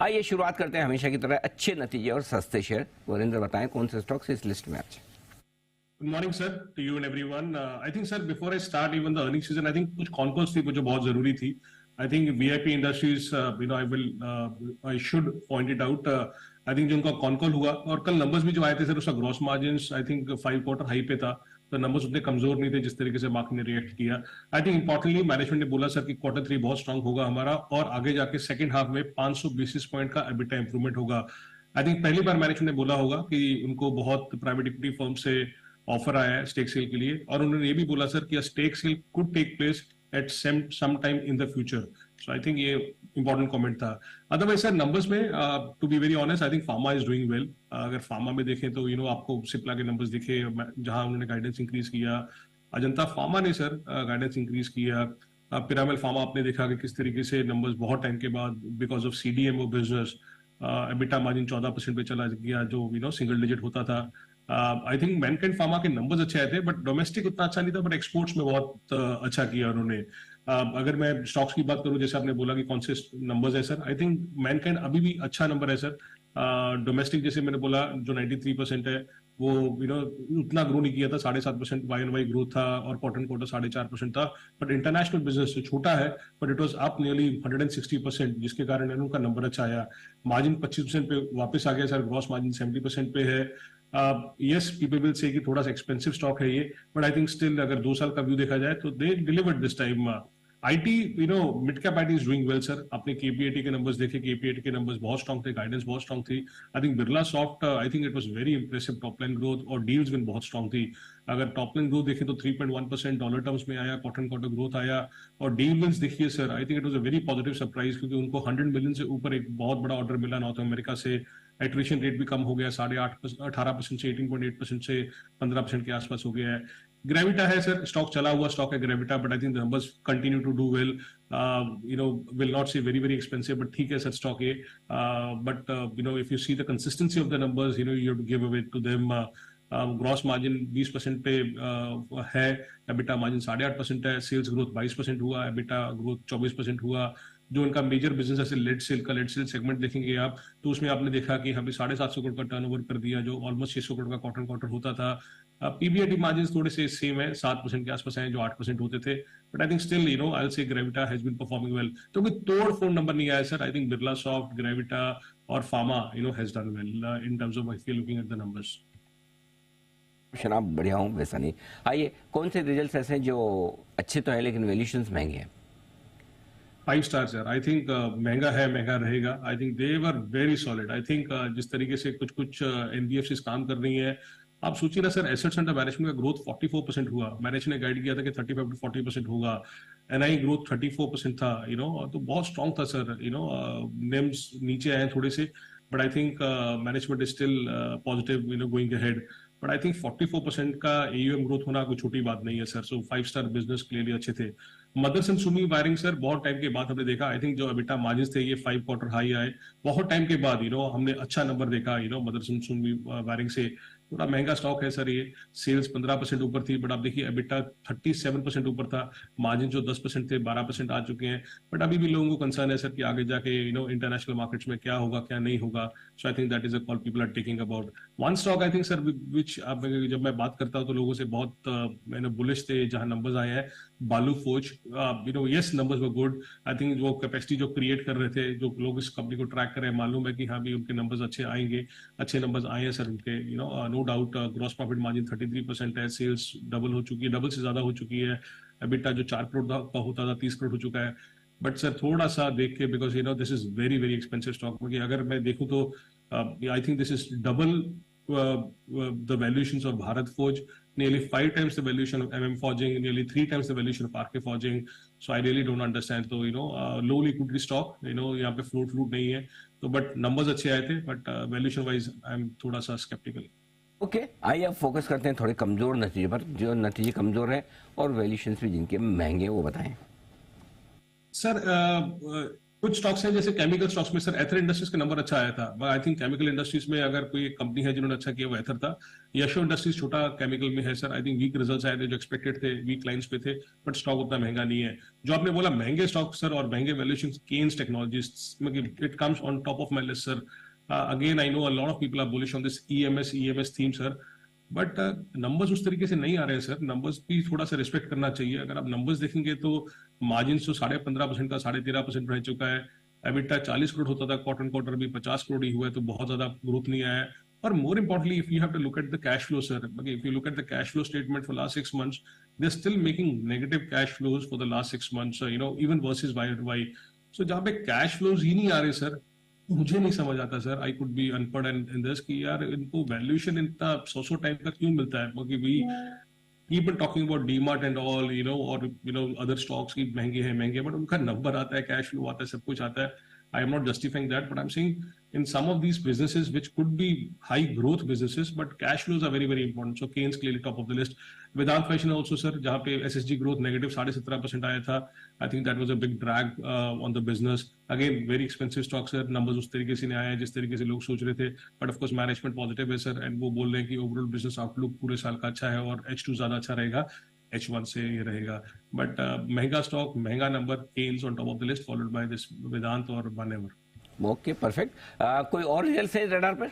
आइए शुरुआत करते हैं हमेशा की तरह अच्छे नतीजे और सस्ते शेयर। वरिंदर बताएं कौन से स्टॉक्स इस लिस्ट में आज। Good morning, sir, to you and everyone. I think, sir, before I start even the earnings season, I think कुछ कॉन कॉल्स थी जो बहुत जरूरी थी. I think VIP Industries, I should point it out. I think जो उनका con call हुआ और कल नंबर्स भी जो आए थे सर, उसका gross margins I think 5 quarter high पे था, तो नंबर्स उतने कमजोर नहीं थे जिस तरीके से मार्केट ने रिएक्ट किया. आई थिंक इंपॉर्टेंटली मैनेजमेंट ने बोला सर कि क्वार्टर 3 बहुत स्ट्रांग होगा हमारा और आगे जाके सेकंड हाफ में 500 बेसिस पॉइंट का एबिटा इंप्रूवमेंट होगा. आई थिंक पहली बार मैनेजमेंट ने बोला होगा कि उनको बहुत प्राइवेट इक्विटी फर्म से ऑफर आया है स्टेक सेल के लिए, और उन्होंने ये भी बोला सर कि stake sale could take place at some time in the future. So I think ये इंपॉर्टेंट कमेंट था. अदरवाइज सर नंबर्स में to be very honest I think pharma is doing well. अगर फार्मा में देखें तो आपको सिप्ला के नंबर्स दिखे जहां उन्होंने गाइडेंस इंक्रीज किया. अजंता फार्मा ने सर गाइडेंस इंक्रीज किया. पिरामल फार्मा आपने देखा कि किस तरीके से नंबर्स बहुत टाइम के बाद because of CDMO business EBITDA margin 14% पे चला गया जो सिंगल डिजिट होता था. आई थिंक मैनकाइंड फार्मा के नंबर्स अच्छे आए थे बट डोमेस्टिक उतना अच्छा नहीं था, बट एक्सपोर्ट्स में बहुत अच्छा किया उन्होंने. अगर मैं स्टॉक्स की बात करूं, जैसे आपने बोला कि कौन से नंबर्स है सर, आई थिंक मैनकाइंड अभी भी अच्छा नंबर है सर. डोमेस्टिक जैसे मैंने बोला जो 93% है वो उतना ग्रो नहीं किया था, 7.5% वाई ग्रोथ था और क्वार्टर क्वार्टर 4.5% था. बट इंटरनेशनल बिजनेस छोटा है but it was up nearly 160%, जिसके कारण उनका नंबर अच्छा आया. मार्जिन 25% पे वापस आ गया सर, ग्रॉस मार्जिन 70% पे है. yes, people will say कि थोड़ा सा एक्सपेंसिव स्टॉक है ये, बट आई थिंक स्टिल अगर 2 साल का व्यू देखा जाए तो they delivered this time. IT mid cap IT is doing well sir. आपने केपीएटी के नंबर्स देखे, केपीएटी के नंबर्स बहुत स्ट्रांग थे, गाइडेंस बहुत स्ट्रांग थी. आई think Birla soft I think it was very impressive top line growth और डील्स भी बहुत स्ट्रांग थी. अगर टॉप लाइन ग्रोथ देखें तो 3.1% डॉलर टर्म्स में आया, क्वार्टर क्वार्टर ग्रोथ आया. और डील विंस देखिए sir, I think it was a very positive surprise क्योंकि उनको 100 मिलियन से ऊपर एक बहुत बड़ा ऑर्डर मिला नॉर्थ अमेरिका से. एट्रिशन रेट भी कम हो गया, 18% से 18.8% से 15% के आसपास हो गया है. ग्रेविटा है सर, स्टॉक चला हुआ स्टॉक है Gravita, but I think the numbers continue to do well. Will not say very very expensive बट ठीक है सर स्टॉक ये. But if you see the consistency of the numbers you have to give away to them. Gross margin 20% पे है, EBITDA margin 8.5% है, sales growth 22% हुआ, EBITDA growth 24% हुआ. जो उनका मेजर बिजनेस है लेड सेल सेगमेंट देखेंगे आप तो उसमें आपने देखा कि हमें 750 करोड़ का टर्नओवर कर दिया जो ऑलमोस्ट 600 करोड़ का क्वार्टर क्वार्टर होता था. पीबीआईटी मार्जिन थोड़े से सेम है, 7% के आसपास हैं जो 8% होते थे. But I think still I will say Gravita has been performing well. तो कोई तोड़ फोड़ नंबर नहीं आया sir. I think Birlasoft, Gravita और pharma has done well in terms of if you looking at the numbers. शराब बढ़िया हूँ वैसा नहीं. आइए कौन से रिजल्ट्स ऐसे हैं जो अच्छे तो है लेकिन वैल्यूएशंस महंगे हैं. 5 स्टार सर. आई थिंक महंगा है, महंगा रहेगा. I think they were very solid. I think जिस तरीके से कुछ एनबीएफसी काम कर रही है, आप सोचिए ना सर, एसेट्स अंडर मैनेजमेंट का ग्रोथ 44% हुआ. मैनेजमेंट ने गाइड किया था कि 35 to 40% होगा. एनआई ग्रोथ 34% था. तो बहुत स्ट्रॉन्ग था सर. नेम्स नीचे आए थोड़े से, but I think management is still positive going ahead. But I think 44% का एयूएम ग्रोथ होना कोई छोटी बात नहीं है सर. सो 5 स्टार बिजनेस क्लियरली अच्छे थे. मदरसन सुमी वायरिंग सर, बहुत टाइम के बाद हमने देखा. आई थिंक जो एबिटा मार्जिन थे ये 5 क्वार्टर हाई आए, बहुत टाइम के बाद हमने अच्छा नंबर देखा मदरसन सुमी वायरिंग से. थोड़ा महंगा स्टॉक है सर ये. सेल्स 15% ऊपर थी बट आप देखिए एबिटा 37% ऊपर था. मार्जिन जो 10% थे 12% आ चुके हैं. बट अभी भी लोगों को कंसर्न है सर कि आगे जाके इंटरनेशनल मार्केट्स में क्या होगा क्या नहीं होगा. So I think that is a call people are taking about. One stock I think sir which जब मैं बात करता हूँ तो लोगों से बहुत बुलिश थे जहां नंबर्स आए हैं. बालू forge, yes numbers were good. I think वो कैपेसिटी जो क्रिएट कर रहे थे, जो लोग इस कंपनी को ट्रैक कर रहे हैं, मालूम है कि हाँ भी उनके नंबर्स अच्छे आएंगे. अच्छे नंबर्स आए हैं सर उनके. No doubt gross profit margin 33% है. सेल्स डबल हो चुकी है, डबल से ज्यादा हो चुकी है. एबिटा जो 4 करोड़ का होता था 30 करोड़ हो चुका है. बट सर थोड़ा सा देख के, because this is very very expensive stock. क्योंकि अगर मैं देखूं तो I think this is double the valuations of Bharat Forge, nearly 5 times the valuation of MM Forging, nearly 3 times the valuation of RK Forging. So I really don't understand. So low liquidity stock, यहाँ पे float नहीं है. तो but numbers अच्छे आए थे, but valuation wise I'm थोड़ा सा skeptical. ओके, आइए अब फोकस करते हैं थोड़े कमजोर नतीजे पर. जो नतीजे कमजोर हैं और वैल्यूएशंस भी जिनके महंगे वो बताएं. सर कुछ स्टॉक्स हैं जैसे केमिकल स्टॉक्स में सर एथर इंडस्ट्रीज का नंबर अच्छा आया था, आई थिंक केमिकल इंडस्ट्रीज में अगर कोई कंपनी है जिन्होंने अच्छा किया वो एथर था। यशो इंडस्ट्रीज छोटा केमिकल में है sir, I think weak results आए थे जो एक्सपेक्टेड थे, वीक लाइंस पे थे, बट स्टॉक उतना महंगा नहीं है। जो आपने बोला महंगे स्टॉक सर और महंगे valuation, Kaynes Technologies, it comes on top of my list sir. Again I know a lot of people are bullish on this EMS theme sir, but numbers उस तरीके से नहीं आ रहे हैं सर। नंबर्स भी थोड़ा सा रिस्पेक्ट करना चाहिए। अगर आप नंबर्स देखेंगे तो मार्जिन तो 15.5% का 13.5% रह चुका है। एबिटा 40 करोड़ होता था क्वार्टर अभी 50 करोड़ ही हुआ है, तो बहुत ज्यादा ग्रोथ नहीं आया है। और more importantly if you have to look at the cash flow sir, if you look at the cash flow statement for last 6 months, they are still making negative cash flows for the last 6 months, you know, even versus Y. So जहां पे cash flows ही नहीं आ रहे sir, मुझे नहीं समझ आता sir. I could be अनपढ़ in this कि यार इनको वैल्यूएशन इतना 100 टाइम का क्यों मिलता है, क्योंकि we keep on talking about DMart and all, you know, or you know other stocks की महंगे, but उनका नंबर आता है, कैश फ्लो आता है, सब कुछ आता है। I am not justifying that, but I'm saying in some of these businesses which could be high growth businesses, but cash flows are very very important. So Keynes clearly top of the list. Vedant Fashion also sir, जहाँ पे SSG growth negative 17.5% आया था, I think that was a big drag on the business. Again very expensive stock sir, numbers उस तरीके से नहीं आए जिस तरीके से लोग सोच रहे थे, but of course management positive है sir, and वो बोल रहे हैं कि overall business outlook पूरे साल का अच्छा है और H2 ज्यादा अच्छा रहेगा, H1 से ये रहेगा। बट महंगा स्टॉक, महंगा number, Kaynes on top of the list, followed by this Vedanta और वनेवर। Okay perfect. कोई और रिजल्ट है रडार पर?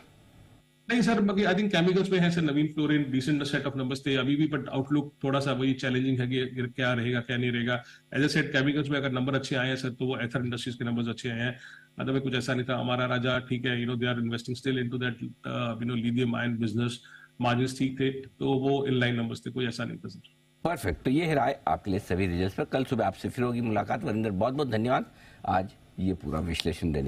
नहीं सर, बाकी आई थिंक केमिकल्स में है sir, Navin Fluorine decent set of numbers थे अभी भी, बट आउटलुक थोड़ा सा वही चैलेंजिंग है कि क्या रहेगा क्या नहीं रहेगा। एज ए सेट केमिकल्स में अगर नंबर अच्छे आए हैं सर तो वो एथर इंडस्ट्रीज के नंबर्स अच्छे आए हैं, अदरवाइज कुछ ऐसा नहीं था। हमारा राजा ठीक है, you know, they are investing still into that you know lithium ion business, margin ठीक थे, तो वो इन लाइन नंबर्स थे, कोई ऐसा नहीं था सर। परफेक्ट। तो ये है राय आपके लिए सभी रिजल्ट पर। कल सुबह आपसे फिर होगी मुलाकात। वरिंदर बहुत बहुत धन्यवाद आज ये पूरा विश्लेषण देने के लिए।